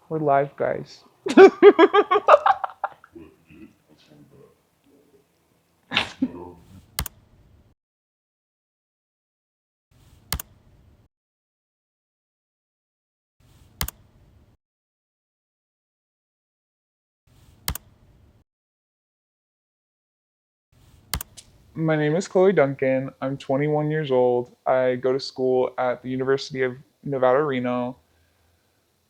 We're live, guys. My name is Chloe Duncan. I'm 21 years old. I go to school at the University of Nevada, Reno.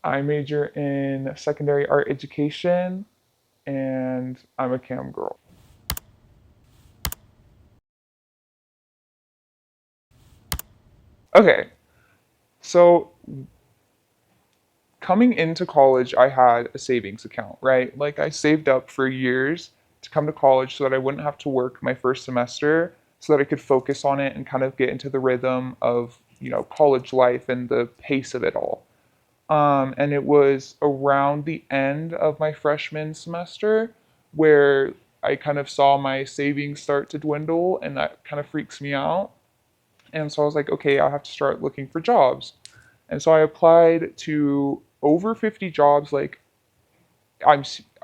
I major in secondary art education, and I'm a cam girl. Okay, so coming into college, I had a savings account, right? Like I saved up for years to come to college so that I wouldn't have to work my first semester, so that I could focus on it and kind of get into the rhythm of, college life and the pace of it all. And it was around the end of my freshman semester where I kind of saw my savings start to dwindle, and that kind of freaks me out. And so I was like, okay, I'll have to start looking for jobs. And so I applied to over 50 jobs, like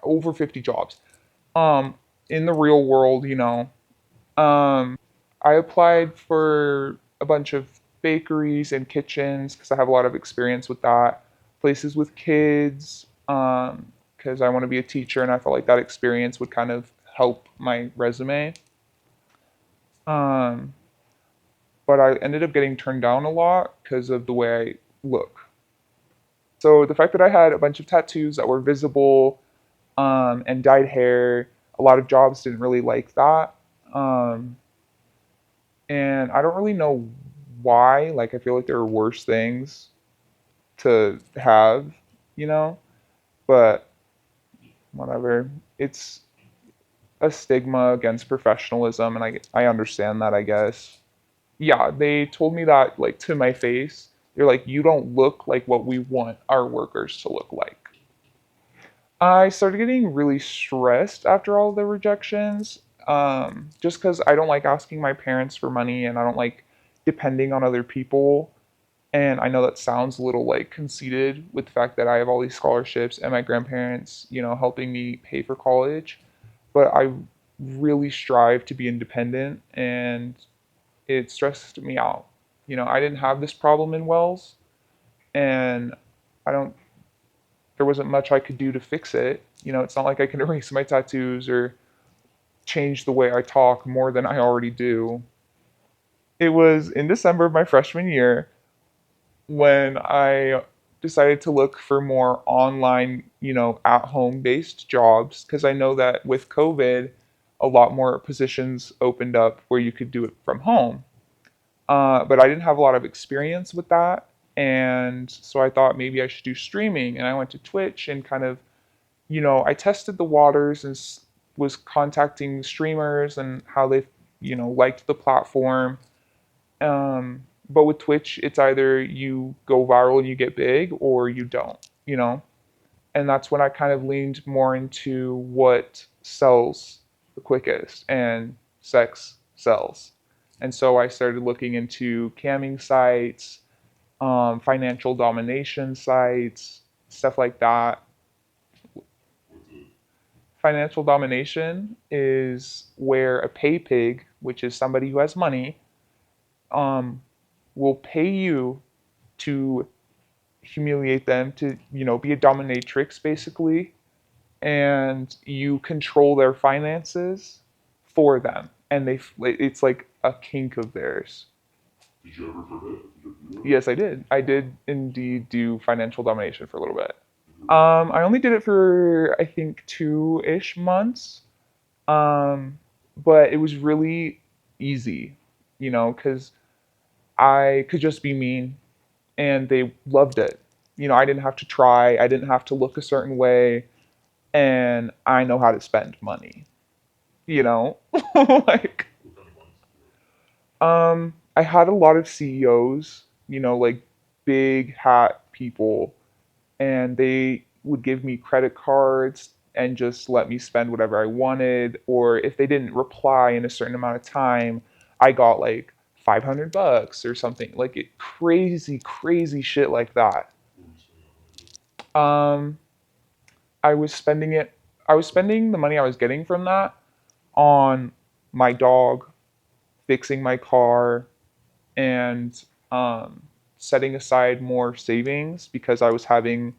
over 50 jobs. Um, in the real world, I applied for a bunch of bakeries and kitchens because I have a lot of experience with that. Places with kids, because I want to be a teacher and I felt like that experience would kind of help my resume. Um, but I ended up getting turned down a lot because of the way I look. So the fact that I had a bunch of tattoos that were visible, and dyed hair, a lot of jobs didn't really like that. Um, and I don't really know why. Like I feel like there are worse things to have, you know, but whatever. It's a stigma against professionalism, and I understand that, I guess. Yeah, they told me that like to my face. They're like, you don't look like what we want our workers to look like. I started getting really stressed after all the rejections, just because I don't like asking my parents for money and I don't like depending on other people. And I know that sounds a little like conceited with the fact that I have all these scholarships and my grandparents, helping me pay for college. But I really strive to be independent, and it stressed me out. I didn't have this problem in Wells, and I don't there wasn't much I could do to fix it. It's not like I can erase my tattoos or change the way I talk more than I already do. It was in December of my freshman year when I decided to look for more online, at home based jobs because I know that with COVID, a lot more positions opened up where you could do it from home. But I didn't have a lot of experience with that. And so I thought maybe I should do streaming. And I went to Twitch and kind of, I tested the waters and was contacting streamers and how they, liked the platform. But with Twitch, it's either you go viral and you get big or you don't, you know? And that's when I kind of leaned more into what sells the quickest, and sex sells. And so I started looking into camming sites, financial domination sites, stuff like that. Financial domination is where a pay pig, which is somebody who has money, um, will pay you to humiliate them, to be a dominatrix basically, and you control their finances for them, and it's like a kink of theirs. Did you ever for that? Yes, I did. I did indeed do financial domination for a little bit. I only did it for I think 2-ish months. Um, but it was really easy, because I could just be mean and they loved it. I didn't have to try, I didn't have to look a certain way, and I know how to spend money, you know? Like, I had a lot of CEOs, like big hat people, and they would give me credit cards and just let me spend whatever I wanted. Or if they didn't reply in a certain amount of time, I got like $500 or something. Like crazy, crazy shit like that. I was spending it. I was spending the money I was getting from that on my dog, fixing my car, and setting aside more savings because I was having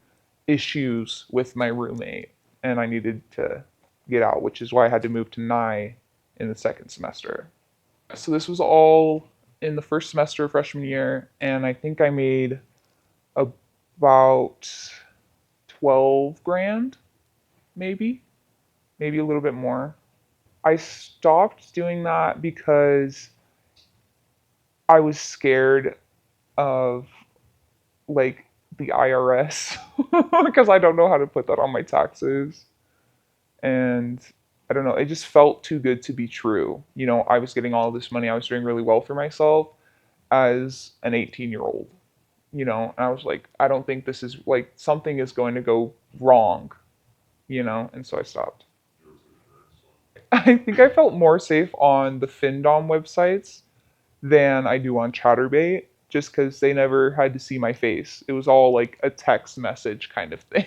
issues with my roommate and I needed to get out, which is why I had to move to Nye in the second semester. So this was all in the first semester of freshman year, and I think I made about 12 grand, maybe a little bit more. I stopped doing that because I was scared of like the IRS because I don't know how to put that on my taxes. And I don't know, it just felt too good to be true. I was getting all this money, I was doing really well for myself as an 18-year-old, and I was like, I don't think this is like something is going to go wrong, and so I stopped. I think I felt more safe on the Findom websites than I do on Chatterbait just because they never had to see my face. It was all like a text message kind of thing.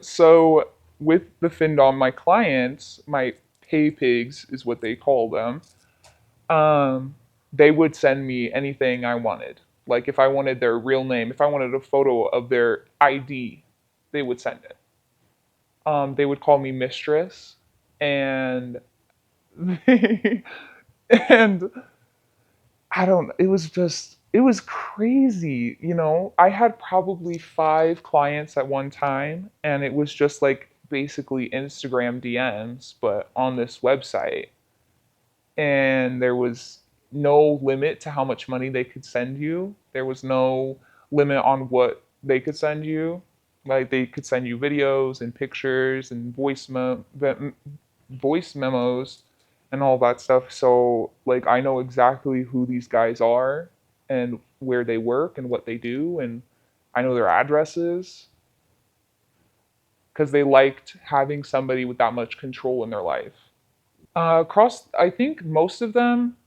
So with the Findom, my clients, my pay pigs is what they call them, um, they would send me anything I wanted. Like if I wanted their real name, if I wanted a photo of their ID, they would send it. They would call me mistress, and they, and I don't. It was crazy. I had probably 5 clients at one time, and it was just like basically Instagram DMs, but on this website, and there was no limit to how much money they could send you. There was no limit on what they could send you. Like they could send you videos and pictures and voice memos and all that stuff. So like I know exactly who these guys are and where they work and what they do, and I know their addresses because they liked having somebody with that much control in their life. I think most of them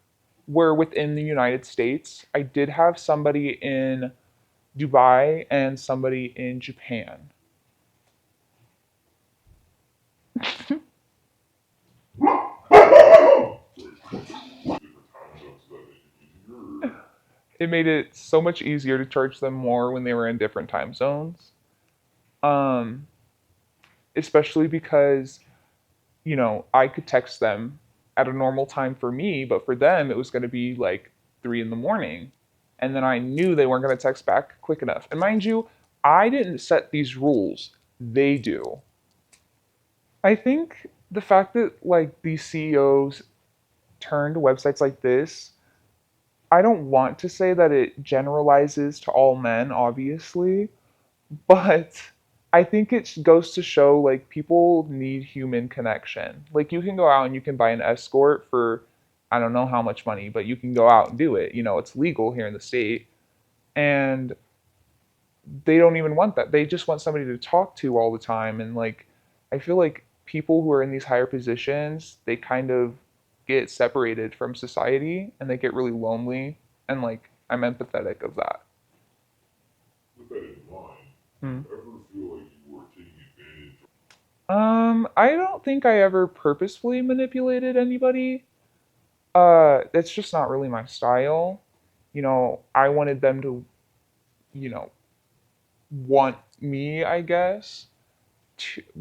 were within the United States. I did have somebody in Dubai and somebody in Japan. It made it so much easier to charge them more when they were in different time zones. Um, Especially because, I could text them at a normal time for me, but for them, it was going to be like 3 in the morning. And then I knew they weren't going to text back quick enough. And mind you, I didn't set these rules, they do. I think the fact that like these CEOs turn to websites like this, I don't want to say that it generalizes to all men, obviously, but I think it goes to show like people need human connection. Like you can go out and you can buy an escort for I don't know how much money, but you can go out and do it. It's legal here in the state. And they don't even want that. They just want somebody to talk to all the time. And like I feel like people who are in these higher positions, they kind of get separated from society and they get really lonely, and like I'm empathetic of that. With that in mind, Hmm. do you ever feel like you were taking advantage? I don't think I ever purposefully manipulated anybody. That's just not really my style. I wanted them to, you know, want me, I guess,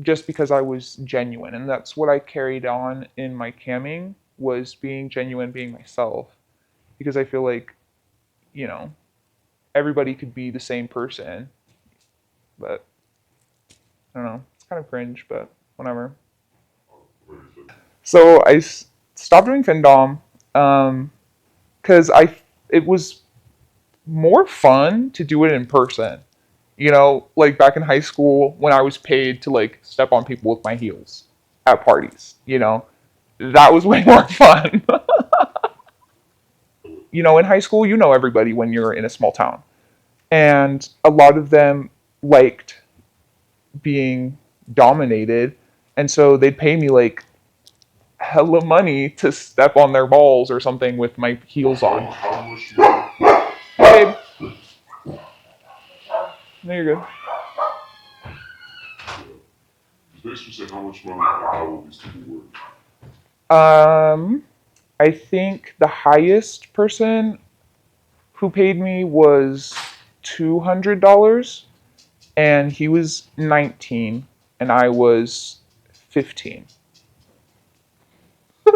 just because I was genuine, and that's what I carried on in my camming was being genuine, being myself, because I feel like, you know, everybody could be the same person, but I don't know. It's kind of cringe, but whatever. Wait a second. So stopped doing Findom, because it was more fun to do it in person. Like back in high school when I was paid to like step on people with my heels at parties. That was way more fun. In high school, you know everybody when you're in a small town, and a lot of them liked being dominated, and so they'd pay me like hella money to step on their balls or something with my heels on. How much do Hey, babe. No, you're good. basically saying how much money and how old these people Um, I think the highest person who paid me was $200, and he was 19, and I was 15. How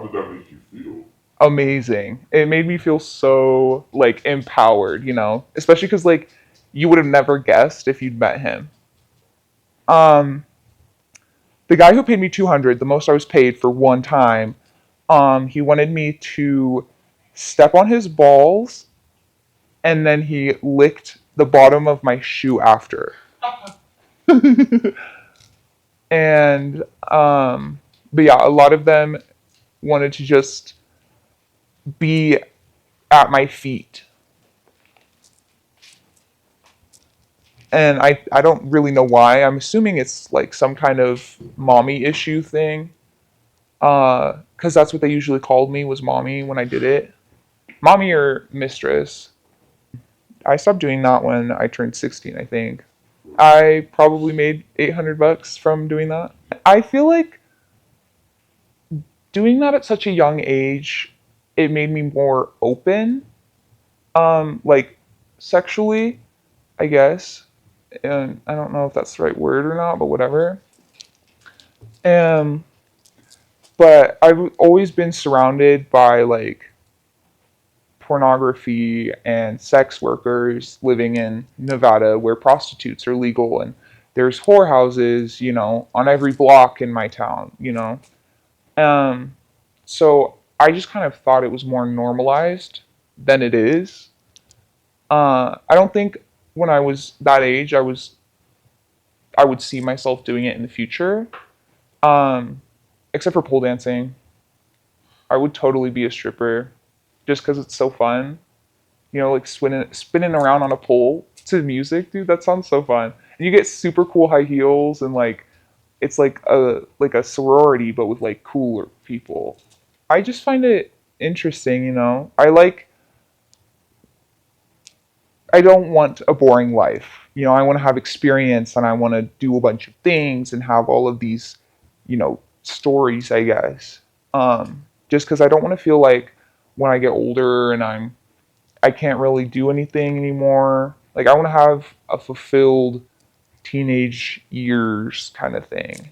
did that make you feel? Amazing. It made me feel so like empowered, especially because like you would have never guessed if you'd met him. Um, the guy who paid me 200, the most I was paid for one time, he wanted me to step on his balls, and then he licked the bottom of my shoe after. and but yeah, a lot of them wanted to just be at my feet, and I don't really know why. I'm assuming it's like some kind of mommy issue thing, because that's what they usually called me, was mommy when I did it, mommy or mistress. I stopped doing that when I turned 16, I think. I probably made $800 from doing that. I feel like doing that at such a young age, it made me more open, like sexually, I guess. And I don't know if that's the right word or not, but whatever. Um, but I've always been surrounded by like pornography and sex workers living in Nevada where prostitutes are legal, and there's whorehouses, on every block in my town. Um, so I just kind of thought it was more normalized than it is. I don't think when I was that age, I would see myself doing it in the future. Um, except for pole dancing, I would totally be a stripper, just because it's so fun. Like spinning around on a pole to music, dude. That sounds so fun. And you get super cool high heels, and like it's like a sorority, but with like cooler people. I just find it interesting. I don't want a boring life. I want to have experience, and I want to do a bunch of things and have all of these, stories, I guess. Just because I don't want to feel like when I get older and I can't really do anything anymore. Like I want to have a fulfilled teenage years kind of thing.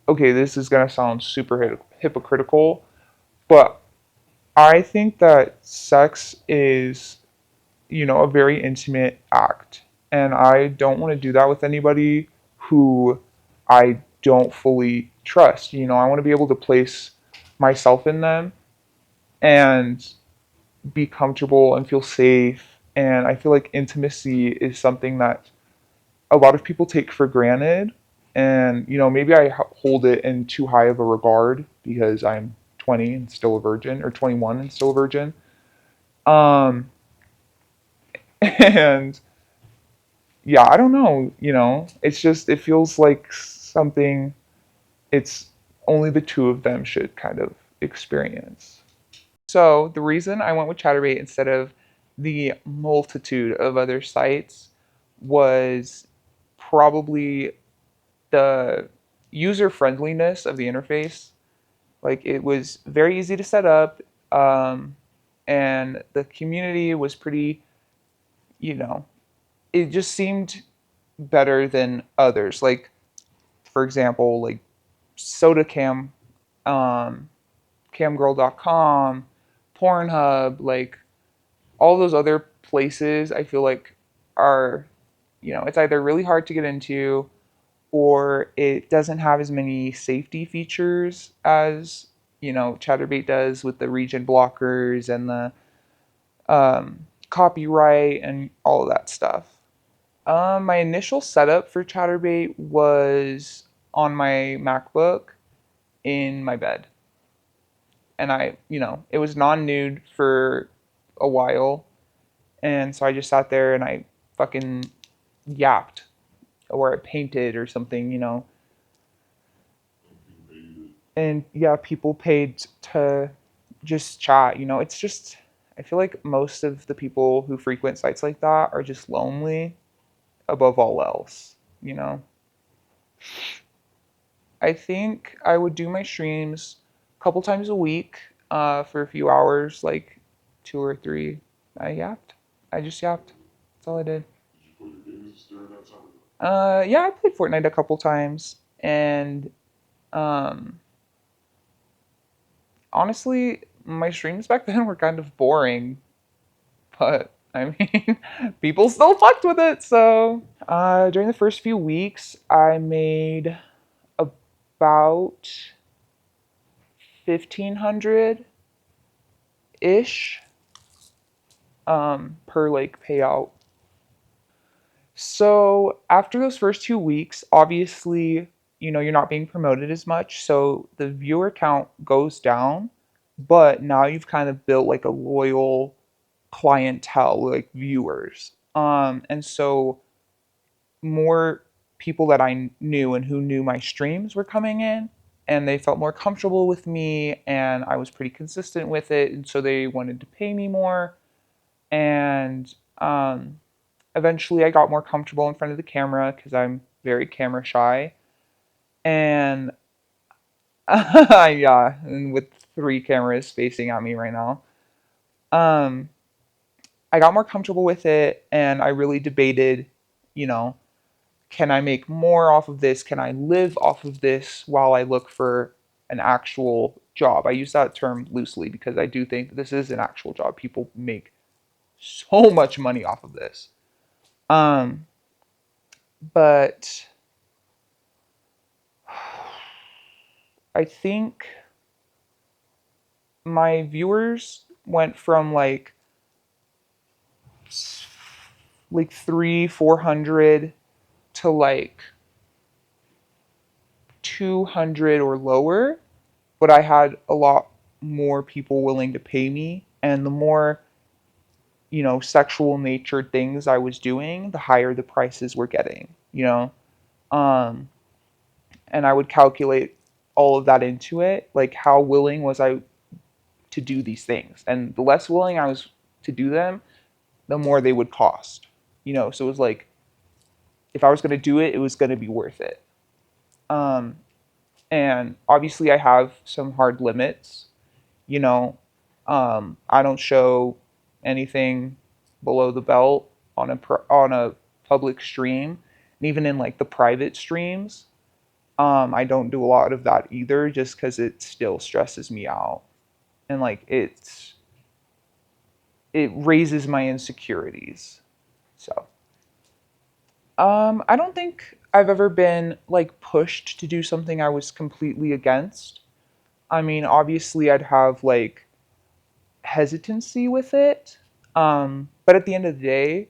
Okay, this is gonna sound super hypocritical, but I think that sex is, a very intimate act. And I don't want to do that with anybody who I don't fully trust. I want to be able to place myself in them and be comfortable and feel safe. And I feel like intimacy is something that a lot of people take for granted. And, maybe I hold it in too high of a regard because I'm 20 and still a virgin, or 21 and still a virgin. Um, and yeah, I don't know. It's just, it feels like something it's only the two of them should kind of experience. So the reason I went with Chatterbait instead of the multitude of other sites was probably the user friendliness of the interface. Like it was very easy to set up, and the community was pretty, you know, it just seemed better than others. Like for example, like SodaCam, um, camgirl.com, Pornhub, like all those other places I feel like are, it's either really hard to get into, or it doesn't have as many safety features as, Chatterbait does with the region blockers and the copyright and all of that stuff. My initial setup for Chatterbait was on my MacBook in my bed. And it was non nude for a while. And so I just sat there and I fucking yapped, or I painted or something. And yeah, people paid to just chat. It's just, I feel like most of the people who frequent sites like that are just lonely above all else, you know? I think I would do my streams a couple times a week, for a few hours, like two or three. I yapped. I just yapped. That's all I did. Did you play your games during that time? Yeah, I played Fortnite a couple times, and um, honestly, my streams back then were kind of boring. But I mean, people still fucked with it. So during the first few weeks, I made about 1,500 ish, per like payout. So after those first 2 weeks, obviously, you're not being promoted as much, so the viewer count goes down. But now you've kind of built like a loyal clientele, like viewers. And so more people that I knew and who knew my streams were coming in, and they felt more comfortable with me, and I was pretty consistent with it, and so they wanted to pay me more. And eventually I got more comfortable in front of the camera because I'm very camera shy. And yeah, and with three cameras facing at me right now. Um, I got more comfortable with it, and I really debated, you know, can I make more off of this? Can I live off of this while I look for an actual job? I use that term loosely because I do think this is an actual job. People make so much money off of this. Um, but I think my viewers went from like three, 400 to like 200 or lower, but I had a lot more people willing to pay me, and the more sexual natured things I was doing, the higher the prices were getting. Um, and I would calculate all of that into it. Like, how willing was I to do these things? And the less willing I was to do them, the more they would cost. So it was like, if I was going to do it, it was going to be worth it. Um, and obviously, I have some hard limits. You know, I don't show anything below the belt on a public stream, and even in like the private streams, I don't do a lot of that either, just because it still stresses me out, and like it raises my insecurities. So, I don't think I've ever been like pushed to do something I was completely against. I mean, obviously, I'd have like hesitancy with it. But at the end of the day,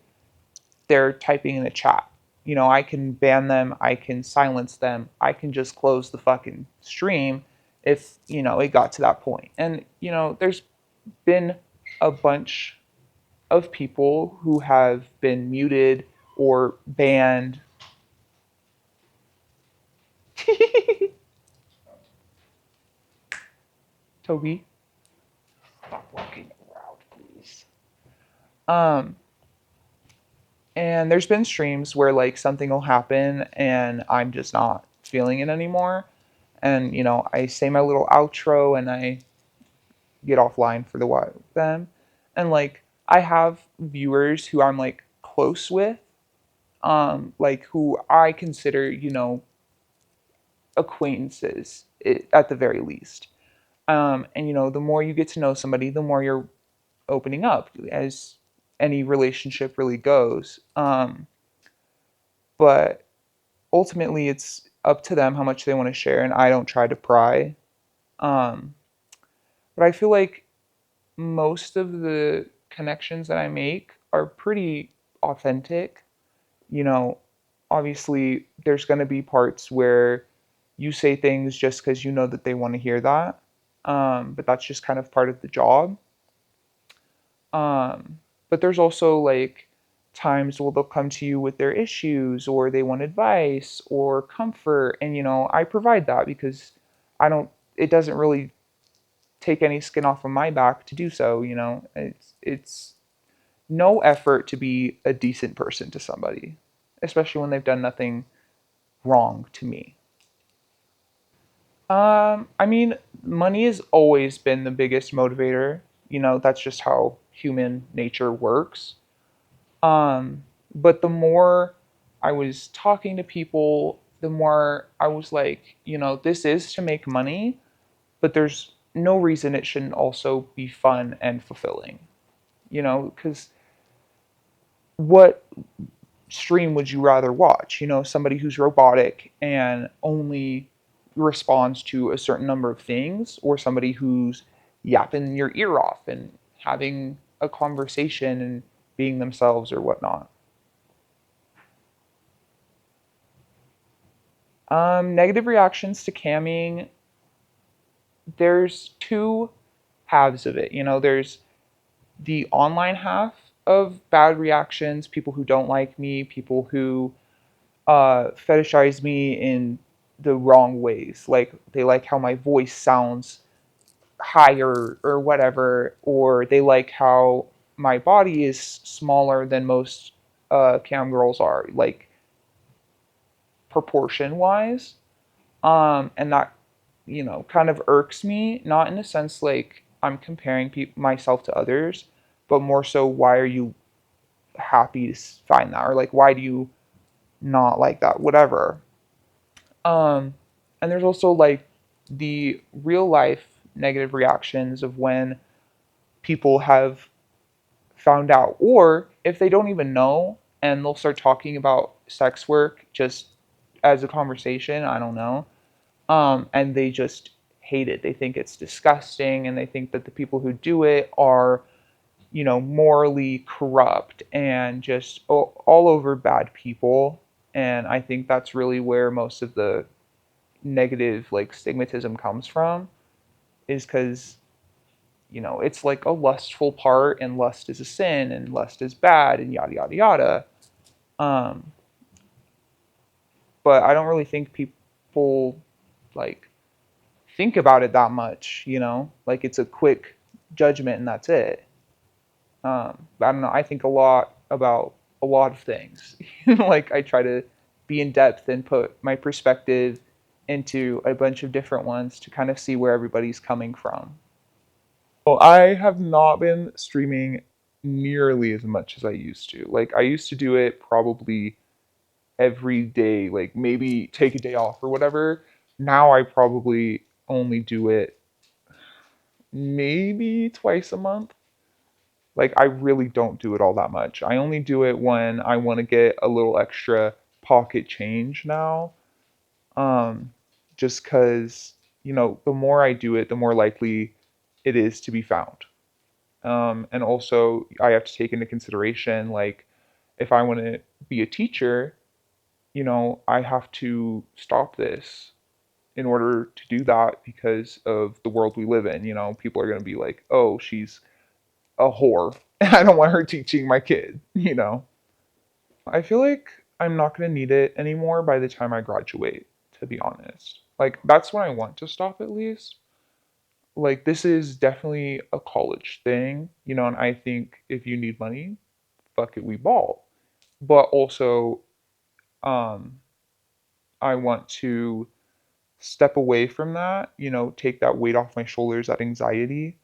they're typing in a chat. I can ban them, I can silence them, I can just close the fucking stream if, it got to that point. And, there's been a bunch of people who have been muted or banned. Toby, stop walking around, please. Um, And there's been streams where like something will happen and I'm just not feeling it anymore. And I say my little outro and I get offline for the while with them. And like I have viewers who I'm like close with, like who I consider, acquaintances at the very least. And the more you get to know somebody, the more you're opening up, as any relationship really goes. But ultimately it's up to them how much they want to share, and I don't try to pry. um, but I feel like most of the connections that I make are pretty authentic. you know Obviously there's going to be parts where you say things just because you know that they want to hear that, but that's just kind of part of the job. But there's also like times where they'll come to you with their issues or they want advice or comfort. And, I provide that because it doesn't really take any skin off of my back to do so. It's no effort to be a decent person to somebody, especially when they've done nothing wrong to me. I mean, money has always been the biggest motivator. That's just how human nature works. Um, but the more I was talking to people, the more I was like, this is to make money, but there's no reason it shouldn't also be fun and fulfilling. Because what stream would you rather watch? Somebody who's robotic and only responds to a certain number of things, or somebody who's yapping your ear off and having a conversation and being themselves or whatnot. Negative reactions to camming, there's two halves of it. There's the online half of bad reactions, people who don't like me, people who fetishize me in the wrong ways. Like they like how my voice sounds higher or whatever, or they like how my body is smaller than most cam girls are, like proportion wise. And that kind of irks me, not in a sense like I'm comparing myself to others, but more so why are you happy to find that, or like why do you not like that, whatever. Um, and there's also like the real life negative reactions of when people have found out, or if they don't even know and they'll start talking about sex work just as a conversation. I don't know. And they just hate it. They think it's disgusting, and they think that the people who do it are, morally corrupt and just all over bad people. And I think that's really where most of the negative like stigmatism comes from, is because it's like a lustful part, and lust is a sin, and lust is bad, and yada yada yada. um but I don't really think people like think about it that much. Like it's a quick judgment and that's it. I don't know, I think a lot about a lot of things. Like I try to be in depth and put my perspective into a bunch of different ones to kind of see where everybody's coming from. Well, I have not been streaming nearly as much as I used to. Like I used to do it probably every day, like maybe take a day off or whatever. Now I probably only do it maybe twice a month. Like I really don't do it all that much. I only do it when I want to get a little extra pocket change now. Um just cuz the more I do it, the more likely it is to be found. And also, I have to take into consideration, like, if I want to be a teacher, I have to stop this in order to do that because of the world we live in. People are going to be like, oh, she's a whore. And I don't want her teaching my kid. I feel like I'm not going to need it anymore by the time I graduate, to be honest. Like, that's when I want to stop at least. Like, this is definitely a college thing, and I think if you need money, fuck it, we ball. But also, um, I want to step away from that, take that weight off my shoulders, that anxiety,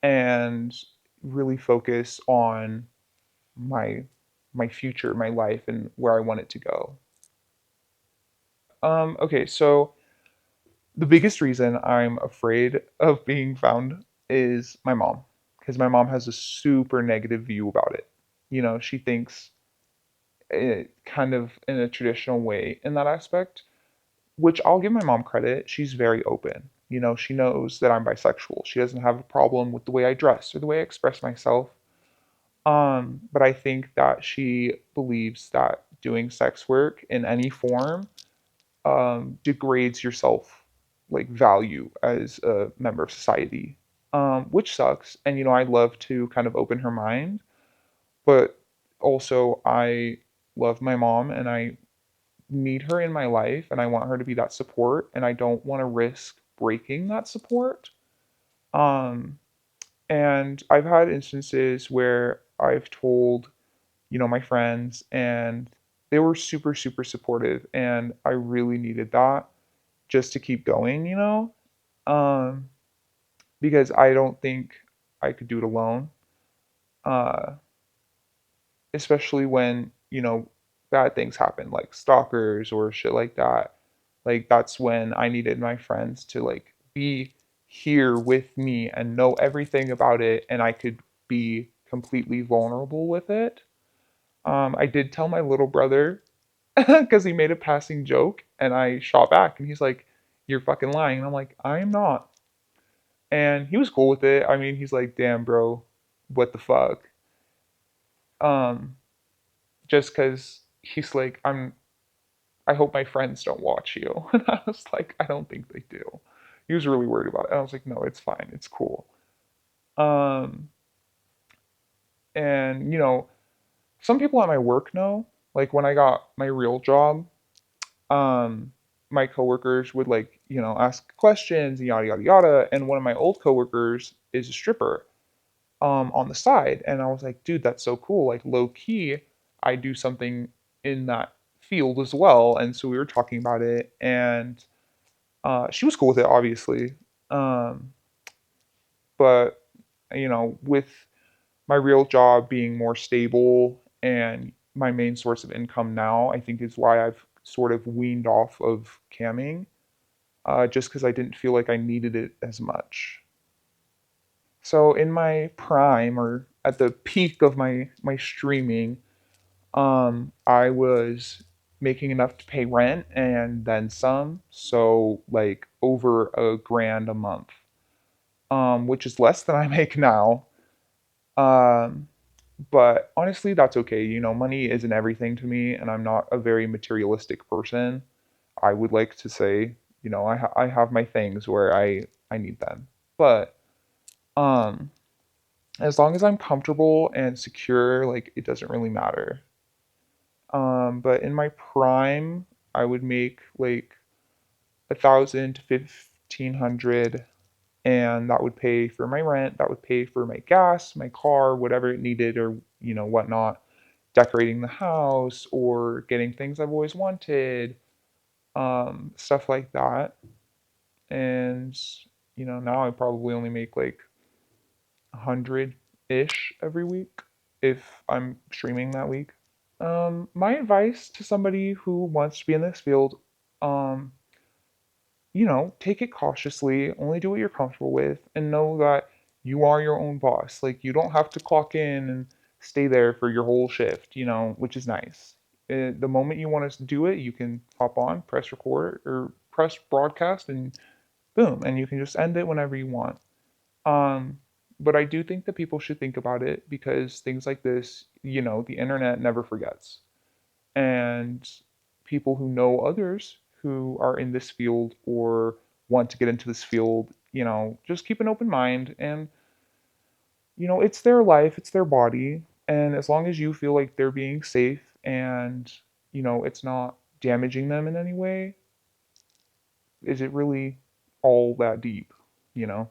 and really focus on my my future, my life, and where I want it to go. Okay, so the biggest reason I'm afraid of being found is my mom, because my mom has a super negative view about it. She thinks kind of in a traditional way in that aspect, which I'll give my mom credit. She's very open. She knows that I'm bisexual. She doesn't have a problem with the way I dress or the way I express myself. But I think that she believes that doing sex work in any form degrades your self like value as a member of society, which sucks. And I'd love to kind of open her mind, but also I love my mom and I need her in my life and I want her to be that support and I don't want to risk breaking that support. Um and I've had instances where I've told, my friends, and they were super, super supportive, and I really needed that just to keep going, um, because I don't think I could do it alone, uh, especially when, bad things happen, like stalkers or shit like that. Like, that's when I needed my friends to, like, be here with me and know everything about it, and I could be completely vulnerable with it. I did tell my little brother because he made a passing joke, and I shot back, and he's like, "You're fucking lying." And I'm like, "I am not." And he was cool with it. I mean, he's like, "Damn, bro, what the fuck?" Um, just because he's like, I hope my friends don't watch you. And I was like, I don't think they do. He was really worried about it. And I was like, no, it's fine. It's cool. Um, and, some people at my work know. Like, when I got my real job, um, my coworkers would, like, ask questions, yada, yada, yada. And one of my old coworkers is a stripper, on the side. And I was like, dude, that's so cool. Like, low key, I do something in that field as well. And so we were talking about it. And she was cool with it, obviously. Um, but with my real job being more stable and my main source of income now, I think is why I've sort of weaned off of camming, just because I didn't feel like I needed it as much. So in my prime, or at the peak of my streaming, I was making enough to pay rent and then some, so like over a grand a month, which is less than I make now. Um, but honestly, that's okay. Money isn't everything to me, and I'm not a very materialistic person. I would like to say, I have my things where I need them, but um, as long as I'm comfortable and secure, like, it doesn't really matter. But in my prime, I would make like 1,000 to 1,500, and that would pay for my rent, that would pay for my gas, my car, whatever it needed, or whatnot, decorating the house or getting things I've always wanted, stuff like that. And now I probably only make like 100-ish every week if I'm streaming that week. My advice to somebody who wants to be in this field, um, take it cautiously, only do what you're comfortable with, and know that you are your own boss. Like, you don't have to clock in and stay there for your whole shift, which is nice. The moment you want to do it, you can hop on, press record, or press broadcast, and boom, and you can just end it whenever you want. Um, but I do think that people should think about it because things like this, the internet never forgets. And people who know others who are in this field or want to get into this field, just keep an open mind. And it's their life, it's their body, and as long as you feel like they're being safe and it's not damaging them in any way, is it really all that deep, you know?